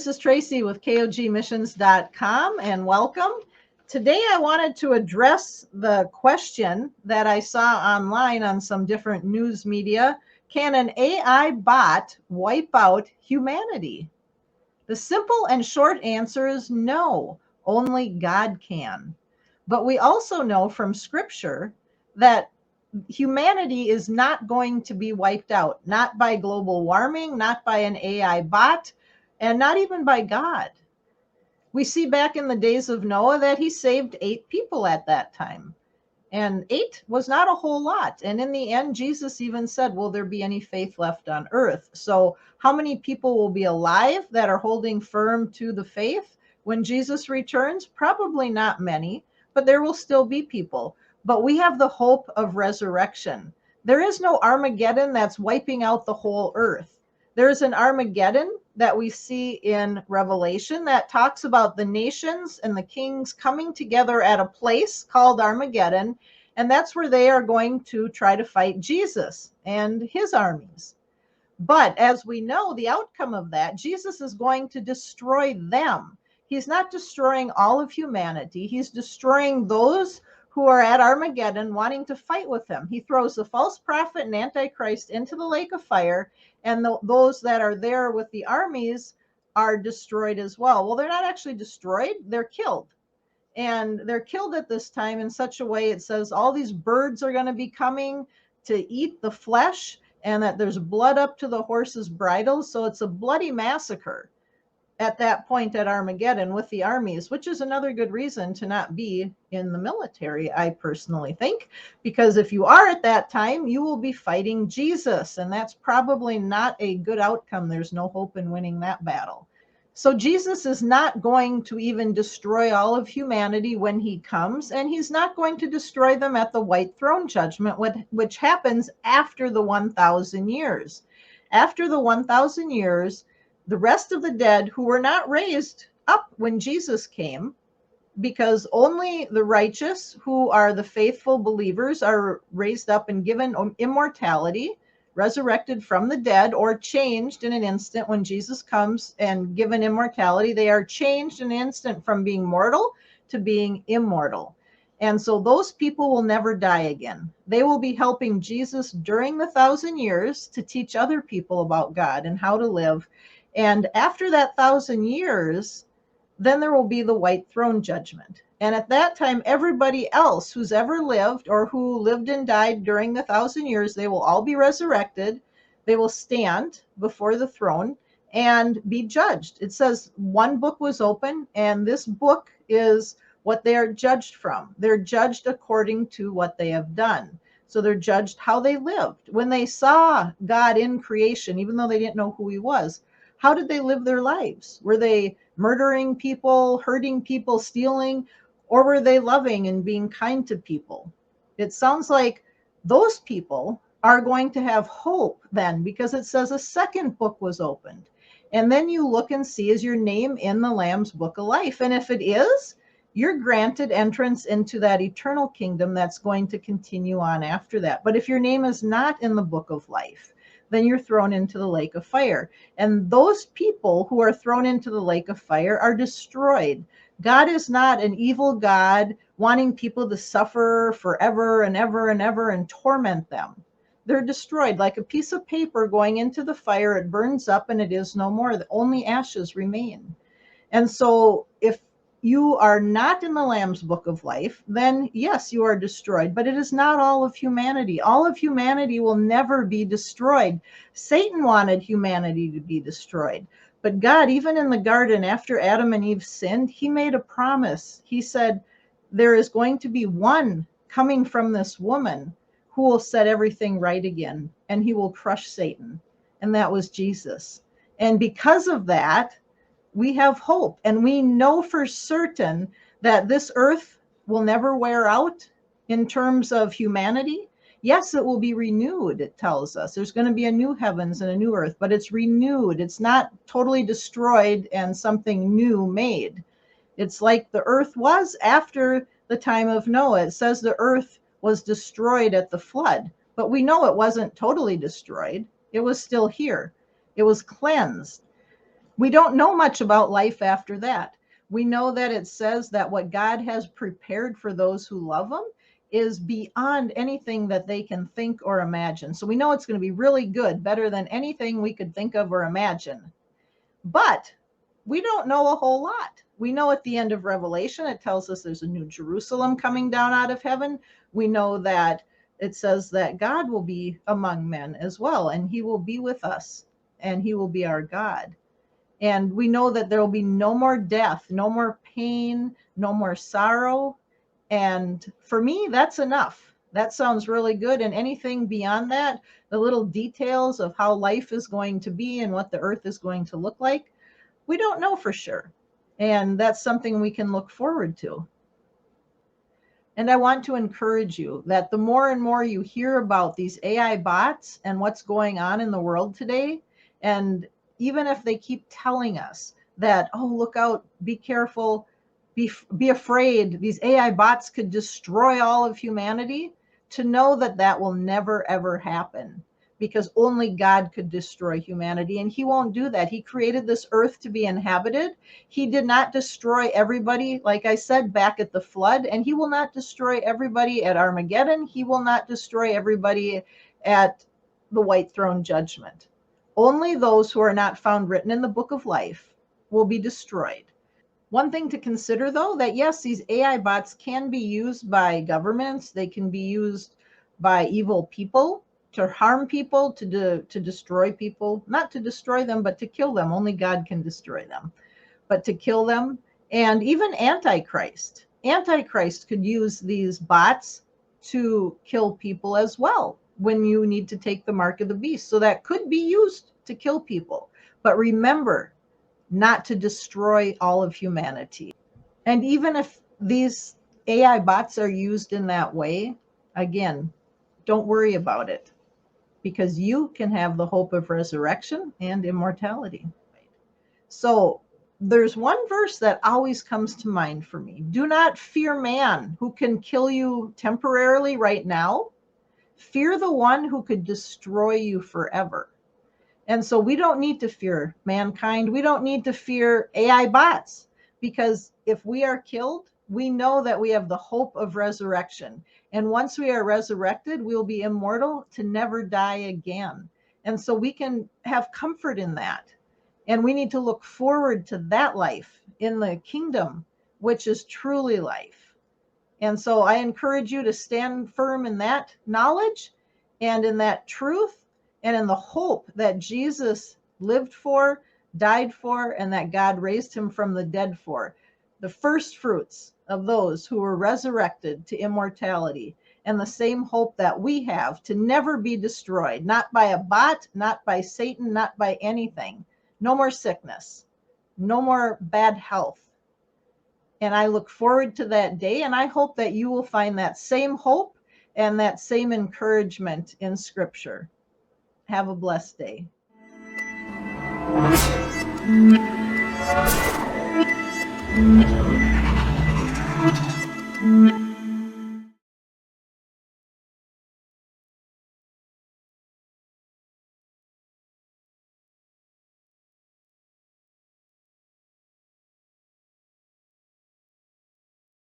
is Tracy with KOGmissions.com, and welcome. Today I wanted to address the question that I saw online on some different news media. Can an AI bot wipe out humanity? The simple and short answer is no, only God can. But we also know from scripture that humanity is not going to be wiped out, not by global warming, not by an AI bot, and not even by God. We see back in the days of Noah that he saved 8 people at that time. And 8 was not a whole lot. And in the end, Jesus even said, will there be any faith left on earth? So how many people will be alive that are holding firm to the faith when Jesus returns? Probably not many, but there will still be people. But we have the hope of resurrection. There is no Armageddon that's wiping out the whole earth. There's an Armageddon that we see in Revelation that talks about the nations and the kings coming together at a place called Armageddon, and that's where they are going to try to fight Jesus and his armies. But as we know, the outcome of that, Jesus is going to destroy them. He's not destroying all of humanity. He's destroying those who are at Armageddon wanting to fight with him. He throws the false prophet and Antichrist into the lake of fire, and those that are there with the armies are destroyed as well. Well, they're not actually destroyed, they're killed. And they're killed at this time in such a way, it says all these birds are going to be coming to eat the flesh, and that there's blood up to the horses' bridles. So it's a bloody massacre at that point at Armageddon with the armies, which is another good reason to not be in the military, I personally think, because if you are at that time, you will be fighting Jesus, and that's probably not a good outcome. There's no hope in winning that battle. So Jesus is not going to even destroy all of humanity when he comes, and he's not going to destroy them at the white throne judgment, which happens after the 1,000 years. After the 1,000 years, the rest of the dead who were not raised up when Jesus came, because only the righteous who are the faithful believers are raised up and given immortality, resurrected from the dead, or changed in an instant when Jesus comes and given immortality. They are changed in an instant from being mortal to being immortal. And so those people will never die again. They will be helping Jesus during the 1,000 years to teach other people about God and how to live. And after that 1,000 years, then there will be the white throne judgment. And at that time, everybody else who's ever lived or who lived and died during the 1,000 years, they will all be resurrected. They will stand before the throne and be judged. It says one book was open, and this book is what they are judged from. They're judged according to what they have done. So they're judged how they lived. When they saw God in creation, even though they didn't know who he was, how did they live their lives? Were they murdering people, hurting people, stealing, or were they loving and being kind to people? It sounds like those people are going to have hope then, because it says a second book was opened. And then you look and see, is your name in the Lamb's Book of Life? And if it is, you're granted entrance into that eternal kingdom that's going to continue on after that. But if your name is not in the Book of Life, then you're thrown into the lake of fire. And those people who are thrown into the lake of fire are destroyed. God is not an evil God wanting people to suffer forever and ever and ever and torment them. They're destroyed like a piece of paper going into the fire. It burns up and it is no more. Only ashes remain. And so if you are not in the Lamb's Book of Life, then yes, you are destroyed. But it is not all of humanity. All of humanity will never be destroyed. Satan wanted humanity to be destroyed. But God, even in the garden, after Adam and Eve sinned, he made a promise. He said, there is going to be one coming from this woman who will set everything right again, and he will crush Satan. And that was Jesus. And because of that, we have hope, and we know for certain that this earth will never wear out in terms of humanity. Yes, it will be renewed, it tells us. There's going to be a new heavens and a new earth, but it's renewed. It's not totally destroyed and something new made. It's like the earth was after the time of Noah. It says the earth was destroyed at the flood, but we know it wasn't totally destroyed. It was still here. It was cleansed. We don't know much about life after that. We know that it says that what God has prepared for those who love him is beyond anything that they can think or imagine. So we know it's going to be really good, better than anything we could think of or imagine. But we don't know a whole lot. We know at the end of Revelation, it tells us there's a new Jerusalem coming down out of heaven. We know that it says that God will be among men as well, and he will be with us, and he will be our God. And we know that there will be no more death, no more pain, no more sorrow. And for me, that's enough. That sounds really good. And anything beyond that, the little details of how life is going to be and what the earth is going to look like, we don't know for sure. And that's something we can look forward to. And I want to encourage you that the more and more you hear about these AI bots and what's going on in the world today, and even if they keep telling us that, oh, look out, be careful, be afraid, these AI bots could destroy all of humanity, to know that that will never, ever happen, because only God could destroy humanity, and he won't do that. He created this earth to be inhabited. He did not destroy everybody, like I said, back at the flood, and he will not destroy everybody at Armageddon. He will not destroy everybody at the white throne judgment. Only those who are not found written in the book of life will be destroyed. One thing to consider, though, that yes, these AI bots can be used by governments. They can be used by evil people to harm people, to destroy people, not to destroy them, but to kill them. Only God can destroy them, but to kill them. And even Antichrist could use these bots to kill people as well when you need to take the mark of the beast. So that could be used to kill people. But remember, not to destroy all of humanity. And even if these AI bots are used in that way, again, don't worry about it, because you can have the hope of resurrection and immortality. So there's one verse that always comes to mind for me. Do not fear man who can kill you temporarily right now. Fear the one who could destroy you forever. And so we don't need to fear mankind. We don't need to fear AI bots, because if we are killed, we know that we have the hope of resurrection. And once we are resurrected, we'll be immortal to never die again. And so we can have comfort in that. And we need to look forward to that life in the kingdom, which is truly life. And so I encourage you to stand firm in that knowledge and in that truth, and in the hope that Jesus lived for, died for, and that God raised him from the dead for. The first fruits of those who were resurrected to immortality, and the same hope that we have to never be destroyed, not by a bot, not by Satan, not by anything. No more sickness, no more bad health. And I look forward to that day, and I hope that you will find that same hope and that same encouragement in Scripture. Have a blessed day.